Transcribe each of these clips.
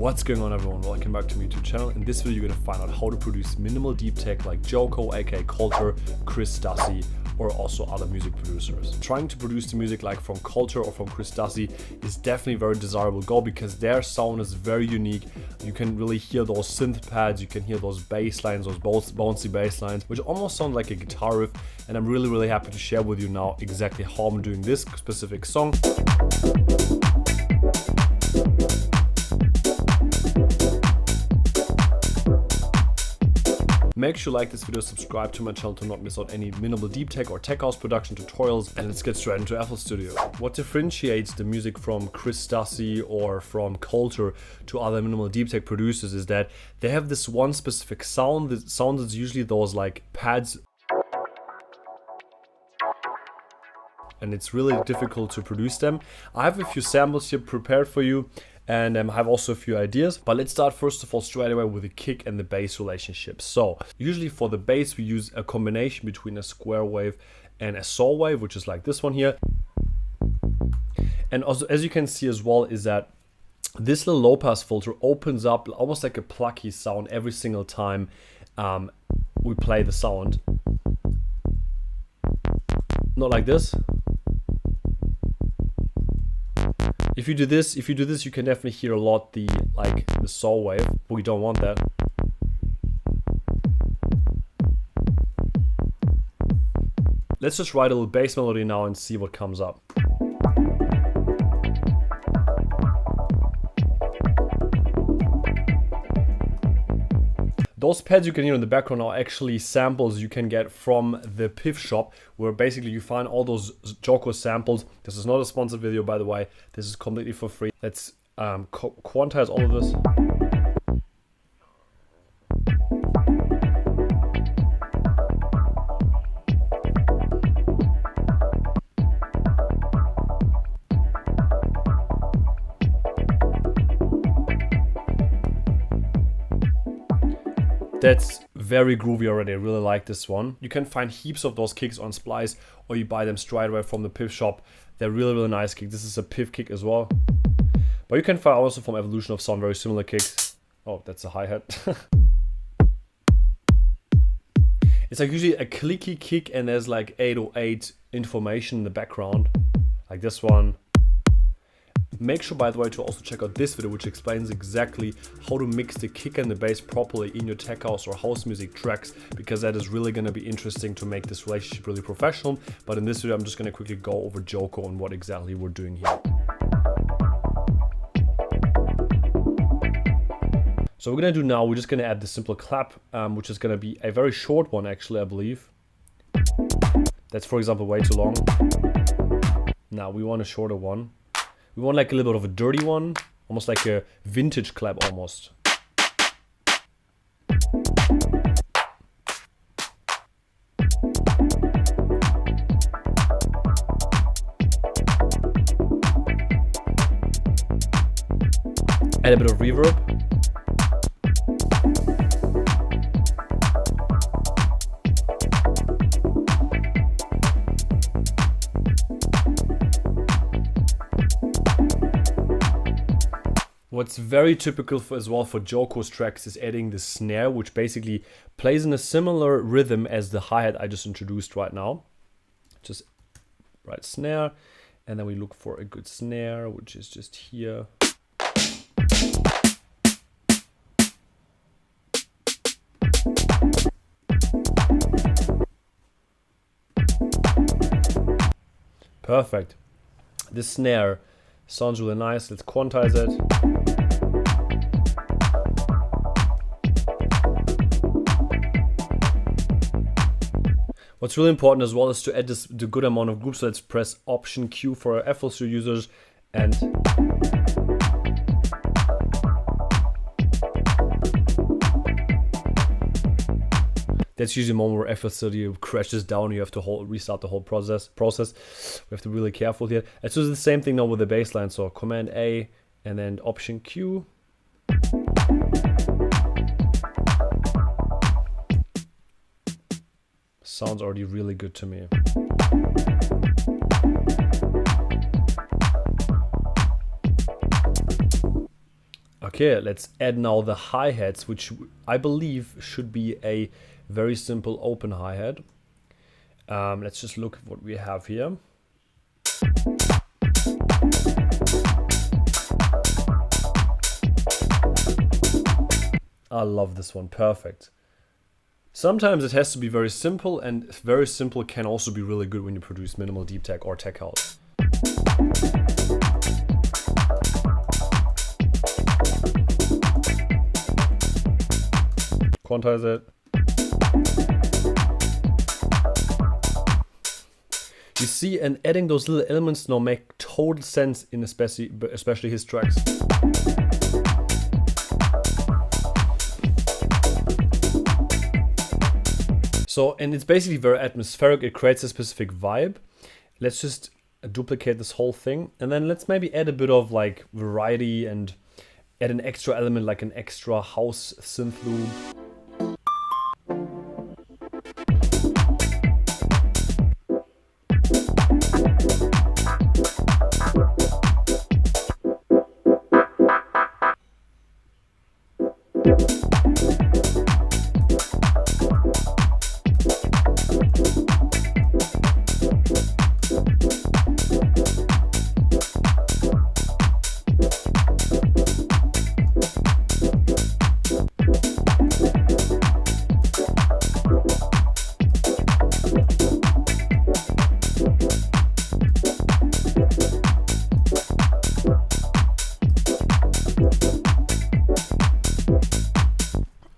What's going on, everyone? Welcome back to my YouTube channel. In this video you're gonna find out how to produce minimal deep tech like Joko, aka KOLTER, STUSSY, or also other music producers. Trying to produce the music like from KOLTER or from STUSSY is definitely a very desirable goal because their sound is very unique. You can really hear those synth pads, you can hear those bass lines, those bouncy bass lines, which almost sound like a guitar riff, and I'm really happy to share with you now exactly how I'm doing this specific song. Make sure you like this video, subscribe to my channel to not miss out any minimal deep tech or tech house production tutorials, and let's get straight into FL Studio. What differentiates the music from STUSSY or from KOLTER to other minimal deep tech producers is that they have this one specific sound. The sound is usually those like pads, and it's really difficult to produce them. I have a few samples here prepared for you, and I have also a few ideas, but let's start first of all straight away with the kick and the bass relationship. So usually for the bass we use a combination between a square wave and a saw wave, which is like this one here. And also, as you can see as well, is that this little low pass filter opens up almost like a plucky sound every single time we play the sound. Not like this. If you do this, you can definitely hear a lot the saw wave, but we don't want that. Let's just write a little bass melody now and see what comes up. Those pads you can hear in the background are actually samples you can get from the Piff shop, where basically you find all those Joko samples. This is not a sponsored video, by the way. This is completely for free. Let's quantize all of this. That's very groovy already. I really like this one. You can find heaps of those kicks on Splice, or you buy them straight away from the Piff shop. They're really nice kicks. This is a Piff kick as well. But you can find also from Evolution of Sound very similar kicks. Oh, that's a hi-hat. It's like usually a clicky kick and there's like 808 information in the background. Like this one. Make sure, by the way, to also check out this video, which explains exactly how to mix the kick and the bass properly in your tech house or house music tracks, because that is really going to be interesting to make this relationship really professional. But in this video, I'm just going to quickly go over Joko and what exactly we're doing here. So what we're going to do now, we're just going to add the simple clap, which is going to be a very short one, actually, I believe. That's, for example, way too long. Now we want a shorter one. We want like a little bit of a dirty one, almost like a vintage clap almost. Add a bit of reverb. What's very typical as well for Joko's tracks is adding the snare, which basically plays in a similar rhythm as the hi-hat I just introduced right now. Just write snare, and then we look for a good snare, which is just here. Perfect. This snare sounds really nice. Let's quantize it. What's really important as well is to add the good amount of groups. So let's press Option Q for our FL Studio users, and that's usually the moment where FL Studio crashes down. You have to restart the whole process. We have to be really careful here. Let's do the same thing now with the bass line. So Command A and then Option Q. Sounds already really good to me. Okay, let's add now the hi-hats, which I believe should be a very simple open hi-hat. Let's just look at what we have here. I love this one, perfect. Sometimes it has to be very simple, and very simple can also be really good when you produce minimal deep tech or tech house. Quantize it. You see, and adding those little elements now make total sense in especially his tracks. So, and it's basically very atmospheric, it creates a specific vibe. Let's just duplicate this whole thing, and then let's maybe add a bit of like variety and add an extra element like an extra house synth loop.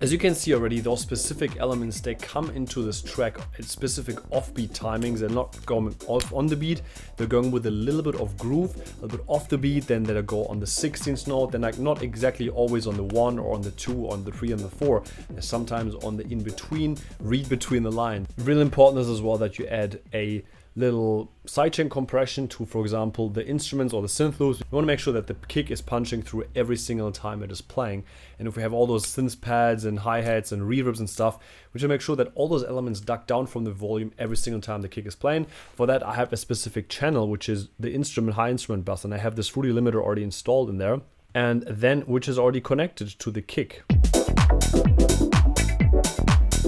As you can see already, those specific elements, they come into this track at specific offbeat timings. They're not going off on the beat, they're going with a little bit of groove, a little bit off the beat, then they'll go on the 16th note, then like not exactly always on the 1 or on the 2 or on the 3 and the 4. They're sometimes on the in-between, read between the lines. Really important is as well that you add a little sidechain compression to, for example, the instruments or the synth loops. You want to make sure that the kick is punching through every single time it is playing. And if we have all those synth pads and hi-hats and reverbs and stuff, we should make sure that all those elements duck down from the volume every single time the kick is playing. For that, I have a specific channel, which is the instrument, high instrument bus, and I have this Fruity limiter already installed in there, and then which is already connected to the kick.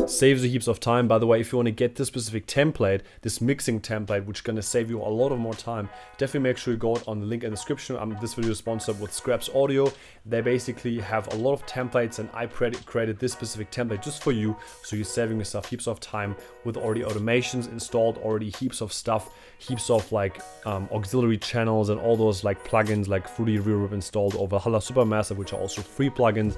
Saves you heaps of time. By the way, if you want to get this specific template, this mixing template, which is going to save you a lot of more time, definitely make sure you go on the link in the description. This video is sponsored with Scraps Audio. They basically have a lot of templates, and I created this specific template just for you, so you're saving yourself heaps of time with already automations installed, already heaps of stuff, heaps of like auxiliary channels and all those like plugins like Fruity Reverb installed over Hala Supermassive, which are also free plugins.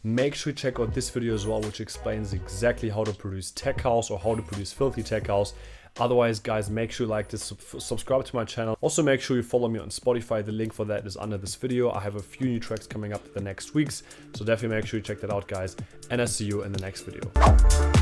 Make sure you check out this video as well, which explains exactly how to produce tech house or how to produce filthy tech house. Otherwise, guys, make sure you like this, subscribe to my channel. Also, make sure you follow me on Spotify. The link for that is under this video. I have a few new tracks coming up the next weeks, so definitely make sure you check that out, guys. And I'll see you in the next video.